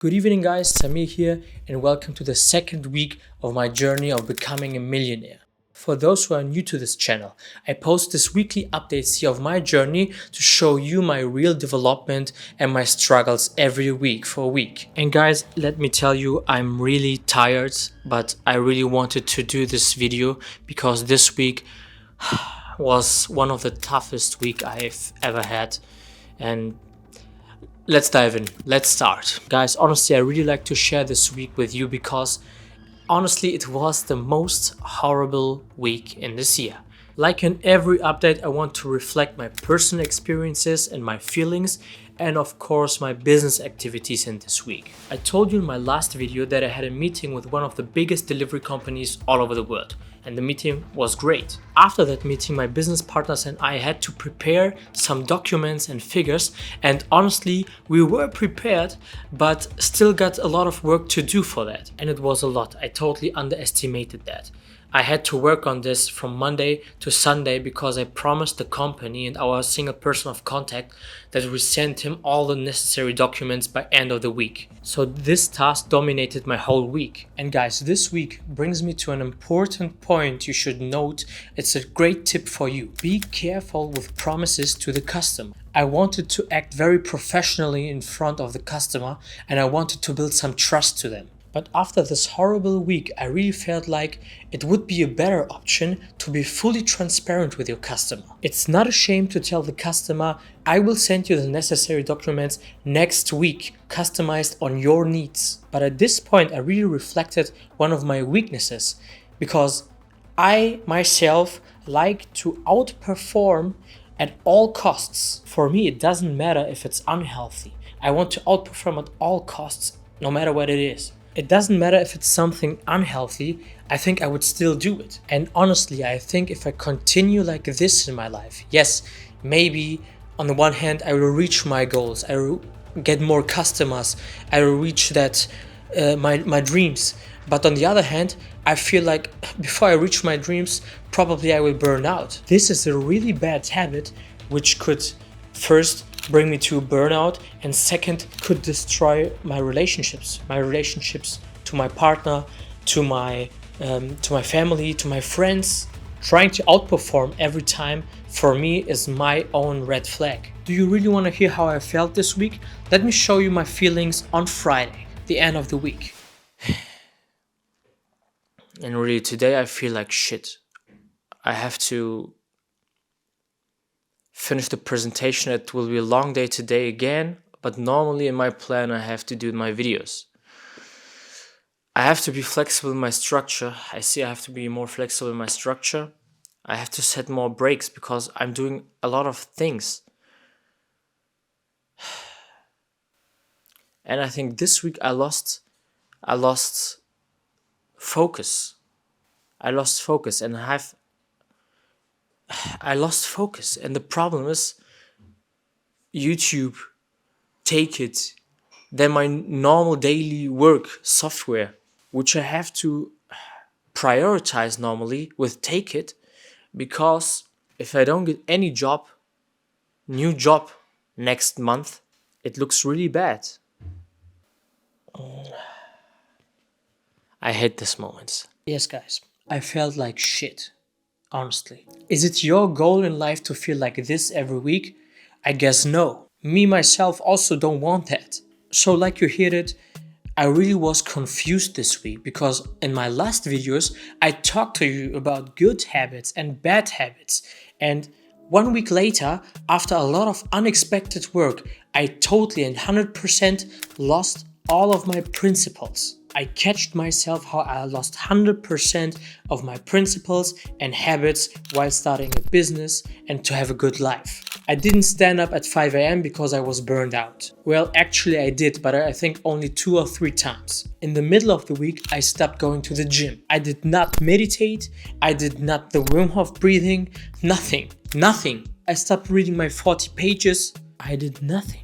Good evening guys, Samir here and welcome to the second week of my journey of becoming a millionaire. For those who are new to this channel, I post this weekly updates here of my journey to show you my real development and my struggles every week for a week. And guys, let me tell you, I'm really tired, but I really wanted to do this video because this week was one of the toughest week I've ever had. And let's dive in. Let's start. Guys, honestly, I really like to share this week with you because honestly, it was the most horrible week in this year. Like in every update, I want to reflect my personal experiences and my feelings and of course my business activities in this week. I told you in my last video that I had a meeting with one of the biggest delivery companies all over the world. And the meeting was great. After that meeting, my business partners and I had to prepare some documents and figures, and honestly, we were prepared, but still got a lot of work to do for that. And it was a lot. I totally underestimated that. I had to work on this from Monday to Sunday because I promised the company and our single person of contact that we sent him all the necessary documents by end of the week. So this task dominated my whole week. And guys, this week brings me to an important point you should note. It's a great tip for you. Be careful with promises to the customer. I wanted to act very professionally in front of the customer and I wanted to build some trust to them. But after this horrible week, I really felt like it would be a better option to be fully transparent with your customer. It's not a shame to tell the customer, I will send you the necessary documents next week, customized on your needs. But at this point, I really reflected one of my weaknesses because I myself like to outperform at all costs. For me, it doesn't matter if it's unhealthy. I want to outperform at all costs, no matter what it is. It doesn't matter if it's something unhealthy, I think I would still do it. And honestly, I think if I continue like this in my life, yes, maybe on the one hand, I will reach my goals, I will get more customers, I will reach that, my dreams. But on the other hand, I feel like before I reach my dreams, probably I will burn out. This is a really bad habit, which could first bring me to burnout and second could destroy my relationships to my partner, to my family, to my friends. Trying to outperform every time for me is my own red flag. Do you really want to hear how I felt this week? Let me show you my feelings on Friday, the end of the week. And really today I feel like shit. I have to finish the presentation. It will be a long day today again, but normally in my plan I have to do my videos. I have to be flexible in my structure. I have to be more flexible in my structure. I have to set more breaks because I'm doing a lot of things. And I think this week I lost focus. I lost focus and and the problem is YouTube, Take It, then my normal daily work software, which I have to prioritize normally with Take It, because if I don't get any new job next month, it looks really bad. I hate this moment. Yes guys, I felt like shit. Honestly. Is it your goal in life to feel like this every week? I guess no. Me myself also don't want that. So like you heard it, I really was confused this week because in my last videos I talked to you about good habits and bad habits, and 1 week later, after a lot of unexpected work, I totally and 100% lost all of my principles. I catched myself how I lost 100% of my principles and habits while starting a business and to have a good life. I didn't stand up at 5 AM because I was burned out. Well, actually I did, but I think only 2 or 3 times. In the middle of the week, I stopped going to the gym. I did not meditate. I did not the Wim Hof breathing. Nothing. I stopped reading my 40 pages. I did nothing.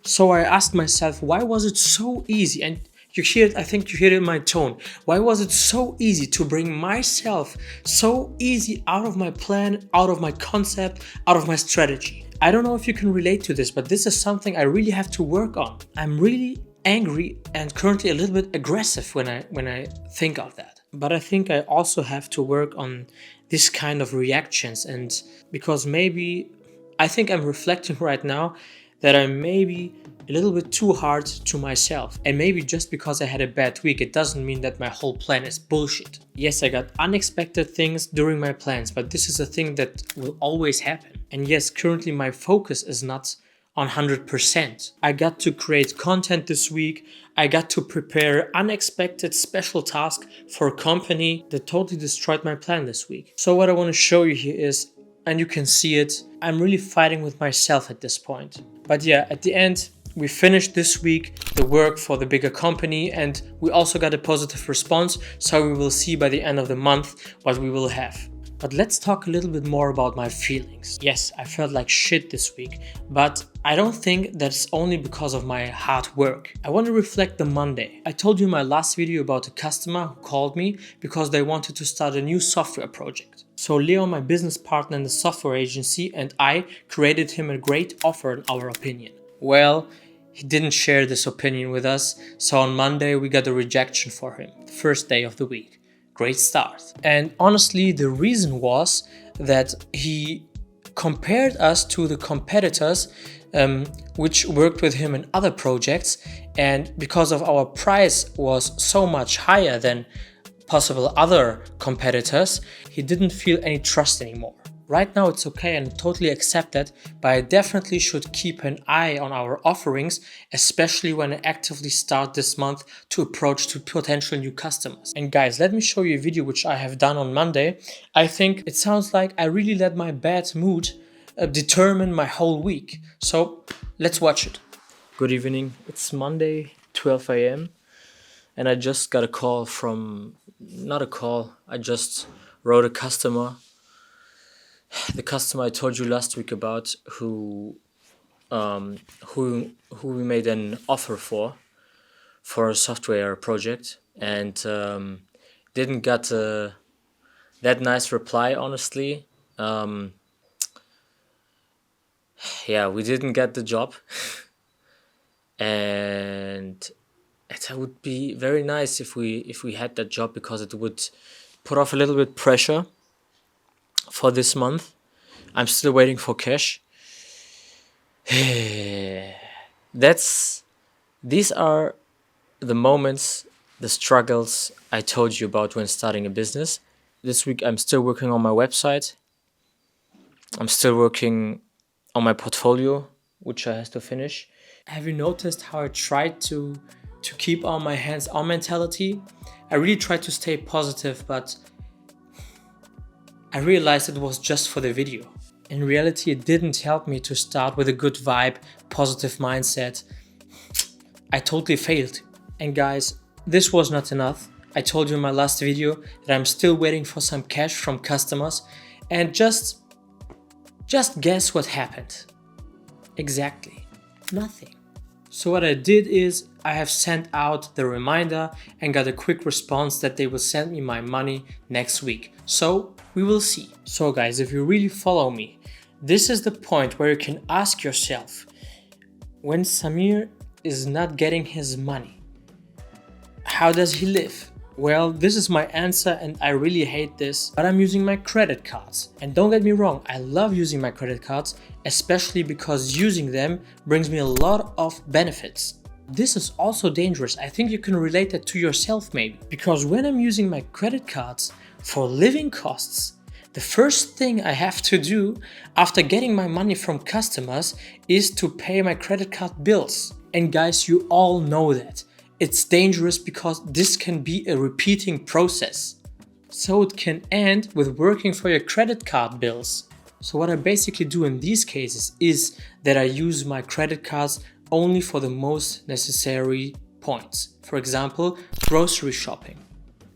So I asked myself, why was it so easy? And I think you hear it in my tone. Why was it so easy to bring myself so easy out of my plan, out of my concept, out of my strategy? I don't know if you can relate to this, but this is something I really have to work on. I'm really angry and currently a little bit aggressive when I think of that. But I think I also have to work on this kind of reactions, and because maybe I think I'm reflecting right now that I'm maybe a little bit too hard to myself. And maybe just because I had a bad week, it doesn't mean that my whole plan is bullshit. Yes, I got unexpected things during my plans, but this is a thing that will always happen. And yes, currently my focus is not on 100%. I got to create content this week. I got to prepare unexpected special task for a company that totally destroyed my plan this week. So what I want to show you here is, and you can see it, I'm really fighting with myself at this point. But yeah, at the end, we finished this week the work for the bigger company, and we also got a positive response. So we will see by the end of the month what we will have. But let's talk a little bit more about my feelings. Yes, I felt like shit this week, but I don't think that's only because of my hard work. I want to reflect the Monday. I told you in my last video about a customer who called me because they wanted to start a new software project. So Leo, my business partner in the software agency, and I created him a great offer in our opinion. Well, he didn't share this opinion with us, so on Monday we got a rejection for him, the first day of the week. Great start. And honestly, the reason was that he compared us to the competitors which worked with him in other projects, and because of our price was so much higher than possible other competitors, he didn't feel any trust anymore. Right now it's okay and totally accept that, but I definitely should keep an eye on our offerings, especially when I actively start this month to approach to potential new customers. And guys, let me show you a video which I have done on Monday. I think it sounds like I really let my bad mood determine my whole week. So let's watch it. Good evening, it's Monday, 12 a.m. and I just got a call from, not a call, I just wrote a customer. The customer I told you last week about, who we made an offer for a software project, and didn't get that nice reply, honestly. Yeah, we didn't get the job, and it would be very nice if we had that job, because it would put off a little bit pressure for this month. I'm still waiting for cash. These are the moments, the struggles I told you about when starting a business. This week I'm still working on my website. I'm still working on my portfolio, which I have to finish. Have you noticed how I tried to keep on my hands-on mentality? I really tried to stay positive, but I realized it was just for the video. In reality, it didn't help me to start with a good vibe, positive mindset. I totally failed. And guys, this was not enough. I told you in my last video that I'm still waiting for some cash from customers, and just guess what happened. Exactly, nothing. So what I did is I have sent out the reminder and got a quick response that they will send me my money next week. So we will see. So guys, if you really follow me, this is the point where you can ask yourself, when Samir is not getting his money, how does he live? Well, this is my answer, and I really hate this, but I'm using my credit cards. And don't get me wrong, I love using my credit cards, especially because using them brings me a lot of benefits. This is also dangerous. I think you can relate that to yourself maybe, because when I'm using my credit cards for living costs, the first thing I have to do after getting my money from customers is to pay my credit card bills. And guys, you all know that. It's dangerous because this can be a repeating process. So it can end with working for your credit card bills. So what I basically do in these cases is that I use my credit cards only for the most necessary points. For example, grocery shopping.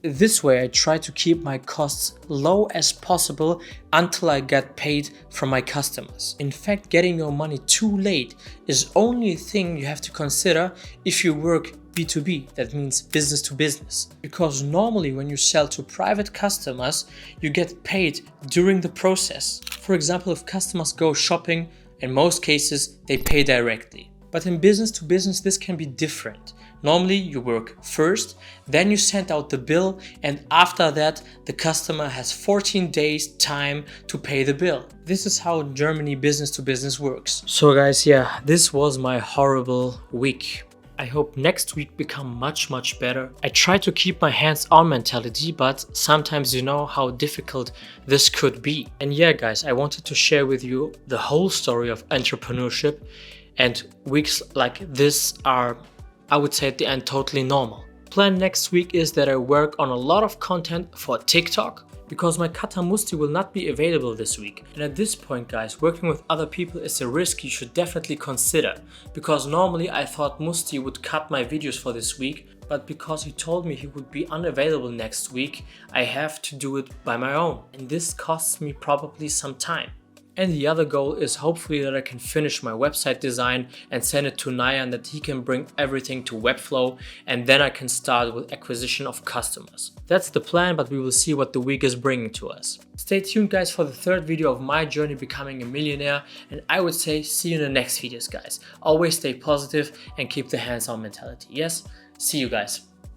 This way I try to keep my costs low as possible until I get paid from my customers. In fact, getting your money too late is only a thing you have to consider if you work B2B, that means business to business. Because normally when you sell to private customers, you get paid during the process. For example, if customers go shopping In most cases, they pay directly. But in business to business, this can be different. Normally, you work first, then you send out the bill, and after that, the customer has 14 days time to pay the bill. This is how in Germany business to business works. So guys, yeah, this was my horrible week. I hope next week become much better. I try to keep my hands-on mentality, but sometimes you know how difficult this could be. And yeah guys, I wanted to share with you the whole story of entrepreneurship, and weeks like this are, I would say at the end, totally normal. Plan next week is that I work on a lot of content for TikTok, because my Kata Musti will not be available this week. And at this point guys, working with other people is a risk you should definitely consider, because normally I thought Musti would cut my videos for this week, but because he told me he would be unavailable next week, I have to do it by my own, and this costs me probably some time. And the other goal is hopefully that I can finish my website design and send it to Naya, and that he can bring everything to Webflow, and then I can start with acquisition of customers. That's the plan, but we will see what the week is bringing to us. Stay tuned guys for the third video of my journey becoming a millionaire, and I would say see you in the next videos guys. Always stay positive and keep the hands-on mentality. Yes, see you guys.